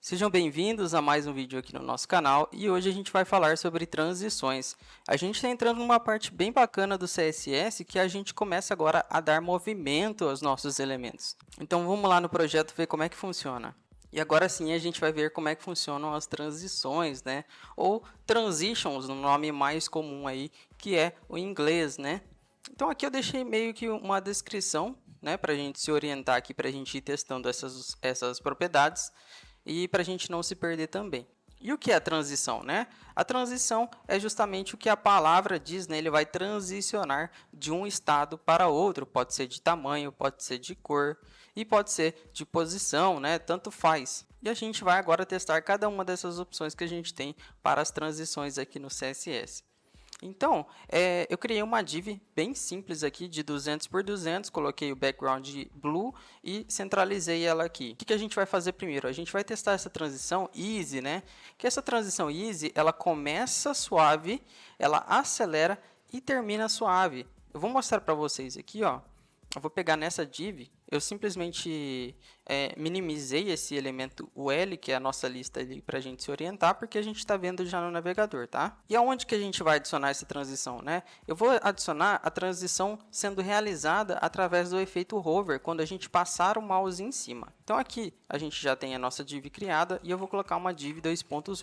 Sejam bem-vindos a mais um vídeo aqui no nosso canal e hoje a gente vai falar sobre transições. A gente está entrando numa parte bem bacana do CSS que a gente começa agora a dar movimento aos nossos elementos. Então vamos lá no projeto ver como é que funciona. E agora sim a gente vai ver como é que funcionam as transições, né? Ou transitions, no nome mais comum aí, que é o inglês, né? Então aqui eu deixei meio que uma descrição, né, para a gente se orientar aqui, para a gente ir testando essas propriedades e para a gente não se perder também. E o que é a transição, né? A transição é justamente o que a palavra diz, né? Ele vai transicionar de um estado para outro. Pode ser de tamanho, pode ser de cor e pode ser de posição, né? Tanto faz. E a gente vai agora testar cada uma dessas opções que a gente tem para as transições aqui no CSS. Então, eu criei uma div bem simples aqui de 200 por 200, coloquei o background blue e centralizei ela aqui. O que a gente vai fazer primeiro? A gente vai testar essa transição easy, né? Que essa transição easy, ela começa suave, ela acelera e termina suave. Eu vou mostrar para vocês aqui, ó. Eu vou pegar nessa div, eu simplesmente minimizei esse elemento o L, que é a nossa lista ali para a gente se orientar, porque a gente está vendo já no navegador, tá? E aonde que a gente vai adicionar essa transição, né? Eu vou adicionar a transição sendo realizada através do efeito hover, quando a gente passar o mouse em cima. Então aqui a gente já tem a nossa div criada e eu vou colocar uma div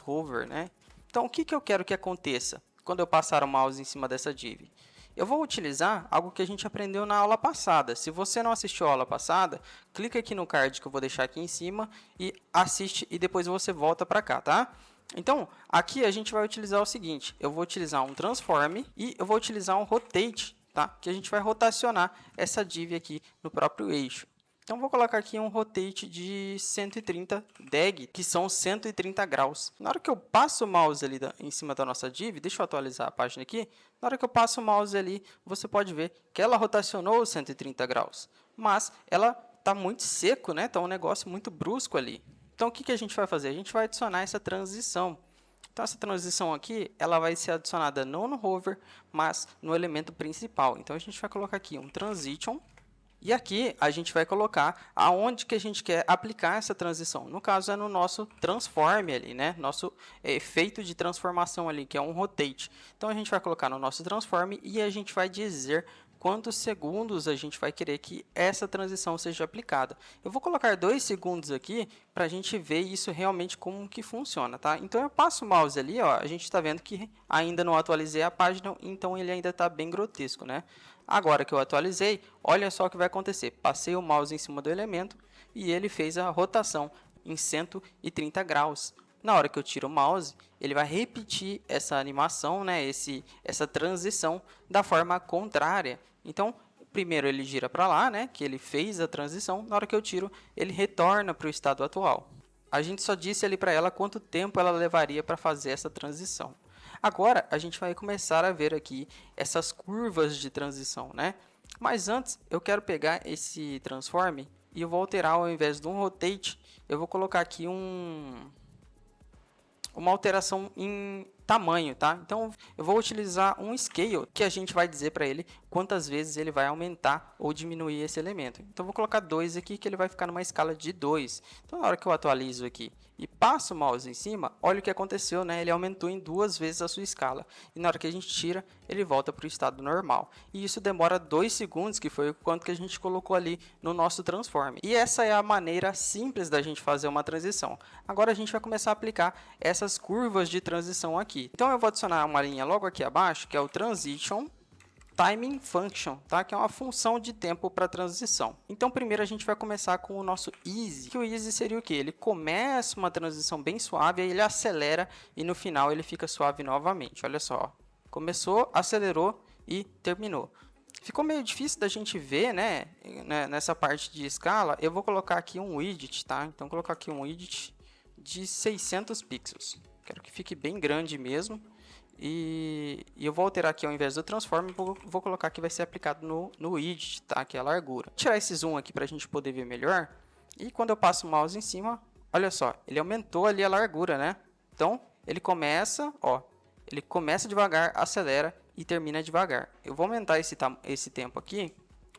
hover, né? Então o que eu quero que aconteça quando eu passar o mouse em cima dessa div? Eu vou utilizar algo que a gente aprendeu na aula passada. Se você não assistiu a aula passada, clica aqui no card que eu vou deixar aqui em cima e assiste e depois você volta para cá, tá? Então, aqui a gente vai utilizar o seguinte, eu vou utilizar um transform e eu vou utilizar um rotate, tá? Que a gente vai rotacionar essa div aqui no próprio eixo. Então, vou colocar aqui um rotate de 130 deg, que são 130 graus. Na hora que eu passo o mouse ali em cima da nossa div, deixa eu atualizar a página aqui. Na hora que eu passo o mouse ali, você pode ver que ela rotacionou 130 graus. Mas ela está muito seco, né? Está um negócio muito brusco ali. Então, o que a gente vai fazer? A gente vai adicionar essa transição. Então, essa transição aqui, ela vai ser adicionada não no hover, mas no elemento principal. Então, a gente vai colocar aqui um transition. E aqui a gente vai colocar aonde que a gente quer aplicar essa transição. No caso, é no nosso transform ali, né? Nosso efeito de transformação ali, que é um rotate. Então, a gente vai colocar no nosso transform e a gente vai dizer quantos segundos a gente vai querer que essa transição seja aplicada. Eu vou colocar 2 segundos aqui para a gente ver isso realmente como que funciona, tá? Então, eu passo o mouse ali, ó, a gente está vendo que ainda não atualizei a página, então ele ainda está bem grotesco, né? Agora que eu atualizei, olha só o que vai acontecer. Passei o mouse em cima do elemento e ele fez a rotação em 130 graus. Na hora que eu tiro o mouse, ele vai repetir essa animação, né, essa transição da forma contrária. Então, primeiro ele gira para lá, né, que ele fez a transição. Na hora que eu tiro, ele retorna para o estado atual. A gente só disse ali para ela quanto tempo ela levaria para fazer essa transição. Agora, a gente vai começar a ver aqui essas curvas de transição, né? Mas antes, eu quero pegar esse transform e eu vou alterar, ao invés de um rotate, eu vou colocar aqui uma alteração em tamanho, tá? Então, eu vou utilizar um scale, que a gente vai dizer para ele quantas vezes ele vai aumentar ou diminuir esse elemento. Então, vou colocar 2 aqui, que ele vai ficar numa escala de 2. Então, na hora que eu atualizo aqui e passo o mouse em cima, olha o que aconteceu, né? Ele aumentou em 2 vezes a sua escala. E na hora que a gente tira, ele volta para o estado normal. E isso demora 2 segundos, que foi o quanto que a gente colocou ali no nosso transform. E essa é a maneira simples da gente fazer uma transição. Agora, a gente vai começar a aplicar essas curvas de transição aqui. Então, eu vou adicionar uma linha logo aqui abaixo, que é o transition timing function, tá? Que é uma função de tempo para transição. Então, primeiro a gente vai começar com o nosso easy, que o easy seria o quê? Ele começa uma transição bem suave, aí ele acelera e no final ele fica suave novamente. Olha só, começou, acelerou e terminou. Ficou meio difícil da gente ver, né? Nessa parte de escala, eu vou colocar aqui um widget, tá? Então, vou colocar aqui um widget de 600 pixels. Quero que fique bem grande mesmo. E eu vou alterar aqui ao invés do transform, vou colocar que vai ser aplicado no widget, tá? Que é a largura. Vou tirar esse zoom aqui para a gente poder ver melhor. E quando eu passo o mouse em cima, olha só, ele aumentou ali a largura, né? Então, ele começa, ó, ele começa devagar, acelera e termina devagar. Eu vou aumentar esse tempo aqui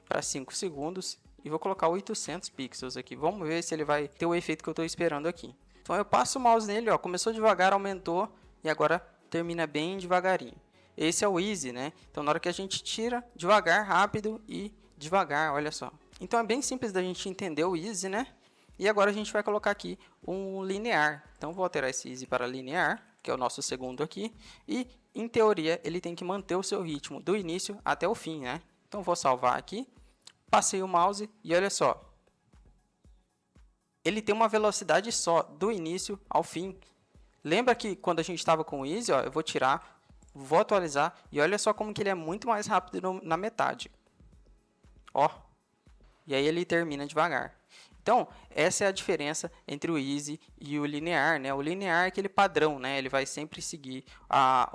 para 5 segundos e vou colocar 800 pixels aqui. Vamos ver se ele vai ter o efeito que eu estou esperando aqui. Então eu passo o mouse nele, ó, começou devagar, aumentou e agora termina bem devagarinho. Esse é o easy, né? Então na hora que a gente tira, devagar, rápido e devagar, olha só. Então é bem simples da gente entender o easy, né? E agora a gente vai colocar aqui um linear. Então vou alterar esse easy para linear, que é o nosso segundo aqui. E em teoria ele tem que manter o seu ritmo do início até o fim, né? Então vou salvar aqui, passei o mouse e olha só. Ele tem uma velocidade só do início ao fim. Lembra que quando a gente estava com o easy, ó, eu vou tirar, vou atualizar e olha só como que ele é muito mais rápido na metade. Ó. E aí ele termina devagar. Então, essa é a diferença entre o easy e o linear, né? O linear é aquele padrão, né? Ele vai sempre seguir a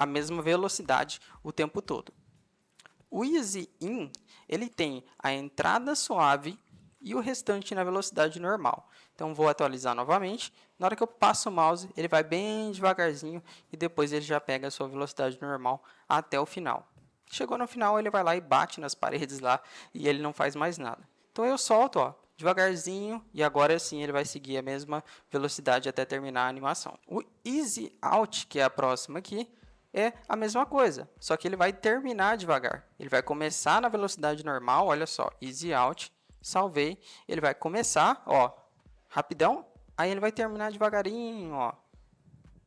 mesma velocidade o tempo todo. O easy in, ele tem a entrada suave e o restante na velocidade normal. Então, vou atualizar novamente. Na hora que eu passo o mouse, ele vai bem devagarzinho e depois ele já pega a sua velocidade normal até o final. Chegou no final, ele vai lá e bate nas paredes lá e ele não faz mais nada. Então eu solto, ó, devagarzinho e agora sim ele vai seguir a mesma velocidade até terminar a animação. O easy out, que é a próxima aqui, é a mesma coisa, só que ele vai terminar devagar. Ele vai começar na velocidade normal, olha só, easy out, salvei, ele vai começar, ó, rapidão, aí ele vai terminar devagarinho, ó.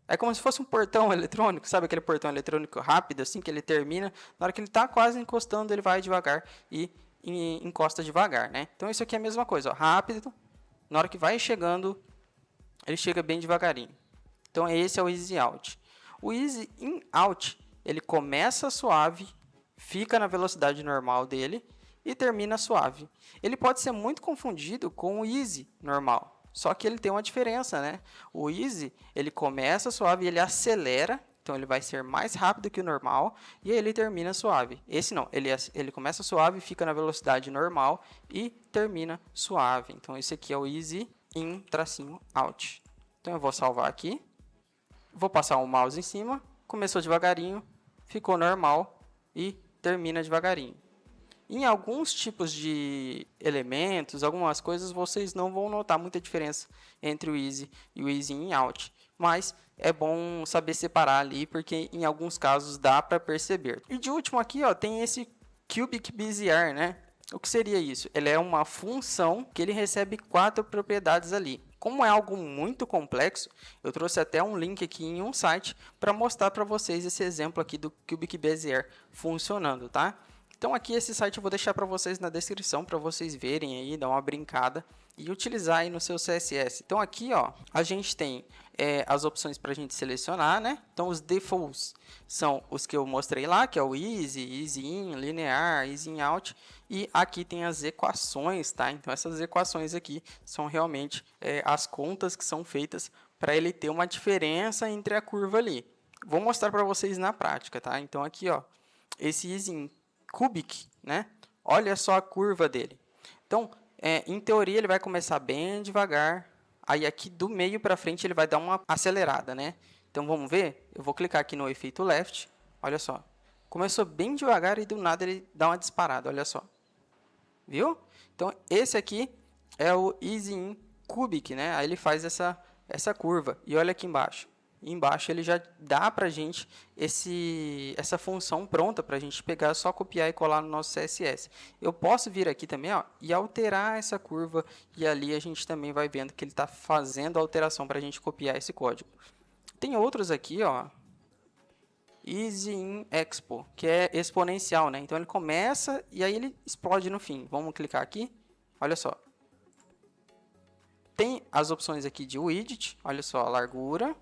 É como se fosse um portão eletrônico, sabe aquele portão eletrônico rápido, assim, que ele termina, na hora que ele está quase encostando, ele vai devagar e encosta devagar, né? Então, isso aqui é a mesma coisa, ó, rápido, na hora que vai chegando, ele chega bem devagarinho. Então, esse é o easy out. O easy in out, ele começa suave, fica na velocidade normal dele e termina suave. Ele pode ser muito confundido com o easy normal. Só que ele tem uma diferença, né? O easy, ele começa suave e ele acelera, então ele vai ser mais rápido que o normal e ele termina suave. Esse não, ele começa suave, fica na velocidade normal e termina suave. Então esse aqui é o easy in tracinho out. Então eu vou salvar aqui, vou passar o mouse em cima, começou devagarinho, ficou normal e termina devagarinho. Em alguns tipos de elementos, algumas coisas, vocês não vão notar muita diferença entre o easy e o easy in out. Mas é bom saber separar ali, porque em alguns casos dá para perceber. E de último aqui, ó, tem esse cubic Bezier, né? O que seria isso? Ele é uma função que ele recebe 4 propriedades ali. Como é algo muito complexo, eu trouxe até um link aqui em um site para mostrar para vocês esse exemplo aqui do cubic Bezier funcionando, tá? Então aqui esse site eu vou deixar para vocês na descrição para vocês verem aí, dar uma brincada e utilizar aí no seu CSS. Então aqui, ó, a gente tem as opções para a gente selecionar, né? Então os defaults são os que eu mostrei lá, que é o easy, easy in, linear, easy in out, e aqui tem as equações, tá? Então essas equações aqui são realmente as contas que são feitas para ele ter uma diferença entre a curva ali. Vou mostrar para vocês na prática, tá? Então aqui, ó, esse easy in cubic, né? Olha só a curva dele. Então, em teoria, ele vai começar bem devagar. Aí, aqui do meio para frente, ele vai dar uma acelerada, né? Então, vamos ver? Eu vou clicar aqui no efeito left. Olha só. Começou bem devagar e, do nada, ele dá uma disparada. Olha só. Viu? Então, esse aqui é o easy in cubic, né? Aí, ele faz essa curva. E olha aqui embaixo. Embaixo ele já dá para a gente essa função pronta para a gente pegar, só copiar e colar no nosso CSS. Eu posso vir aqui também, ó, e alterar essa curva e ali a gente também vai vendo que ele está fazendo a alteração para a gente copiar esse código. Tem outros aqui, ó, easy in expo, que é exponencial, né? Então ele começa e aí ele explode no fim. Vamos clicar aqui, olha só. Tem as opções aqui de widget, olha só, a largura.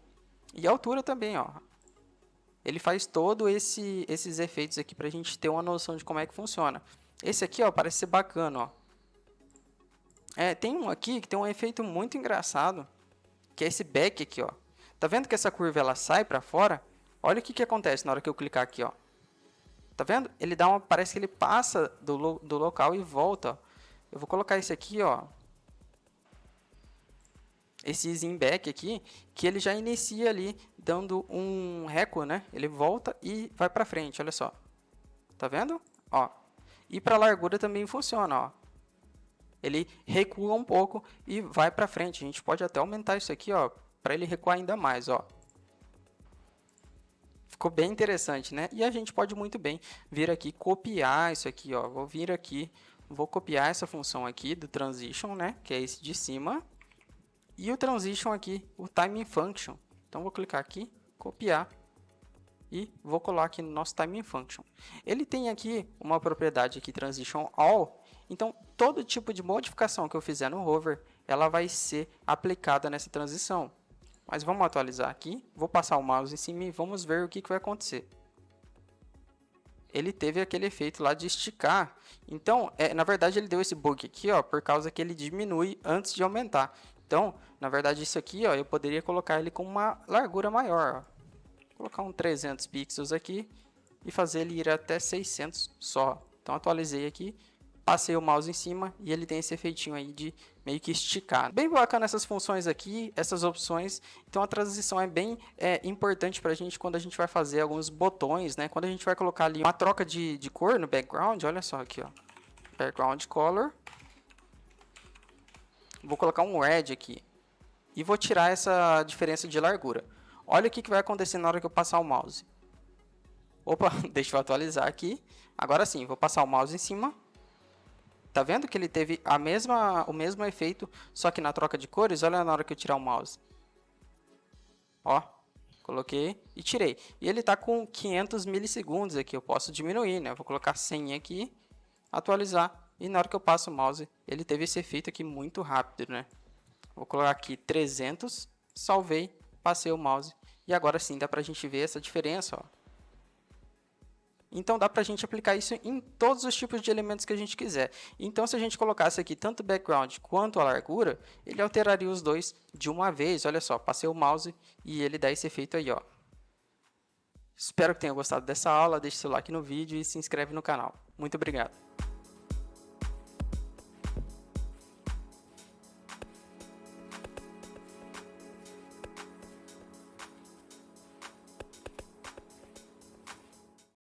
E a altura também, ó. Ele faz todos esses efeitos aqui para a gente ter uma noção de como é que funciona. Esse aqui, ó, parece ser bacana, ó. Tem um aqui que tem um efeito muito engraçado, que é esse back aqui, ó. Tá vendo que essa curva ela sai para fora? Olha o que acontece na hora que eu clicar aqui, ó. Tá vendo? Ele dá parece que ele passa do local e volta, ó. Eu vou colocar esse aqui, ó. Esse easy in back aqui, que ele já inicia ali dando um recuo, né? Ele volta e vai para frente, olha só. Tá vendo? Ó. E para largura também funciona, ó. ele recua um pouco e vai para frente. A gente pode até aumentar isso aqui, ó, para ele recuar ainda mais, ó. Ficou bem interessante, né? E a gente pode muito bem vir aqui copiar isso aqui, ó. Vou vir aqui, vou copiar essa função aqui do transition, né? Que é esse de cima. E o transition aqui, o timing function. Então vou clicar aqui, copiar e vou colar aqui no nosso timing function. Ele tem aqui uma propriedade aqui transition all. Então todo tipo de modificação que eu fizer no hover, ela vai ser aplicada nessa transição. Mas vamos atualizar aqui, vou passar o mouse em cima e vamos ver o que vai acontecer. Ele teve aquele efeito lá de esticar. Então, na verdade, ele deu esse bug aqui, ó, por causa que ele diminui antes de aumentar. Então, na verdade, isso aqui, ó, eu poderia colocar ele com uma largura maior. Ó. Vou colocar um 300 pixels aqui e fazer ele ir até 600 só. Então, atualizei aqui. Passei o mouse em cima e ele tem esse efeitinho aí de meio que esticar. Bem bacana essas funções aqui, essas opções. Então a transição é bem importante para a gente quando a gente vai fazer alguns botões, né? Quando a gente vai colocar ali uma troca de cor no background, olha só aqui, ó. Background color. Vou colocar um red aqui. E vou tirar essa diferença de largura. Olha o que vai acontecer na hora que eu passar o mouse. Opa, deixa eu atualizar aqui. Agora sim, vou passar o mouse em cima. Tá vendo que ele teve o mesmo efeito, só que na troca de cores? Olha na hora que eu tirar o mouse. Ó, coloquei e tirei. E ele tá com 500 milissegundos aqui, eu posso diminuir, né? Eu vou colocar 100 aqui, atualizar. E na hora que eu passo o mouse, ele teve esse efeito aqui muito rápido, né? Vou colocar aqui 300, salvei, passei o mouse. E agora sim, dá pra gente ver essa diferença, ó. Então dá para a gente aplicar isso em todos os tipos de elementos que a gente quiser. Então se a gente colocasse aqui tanto o background quanto a largura, ele alteraria os dois de uma vez. Olha só, passei o mouse e ele dá esse efeito aí, ó. Espero que tenha gostado dessa aula, deixe seu like no vídeo e se inscreve no canal. Muito obrigado.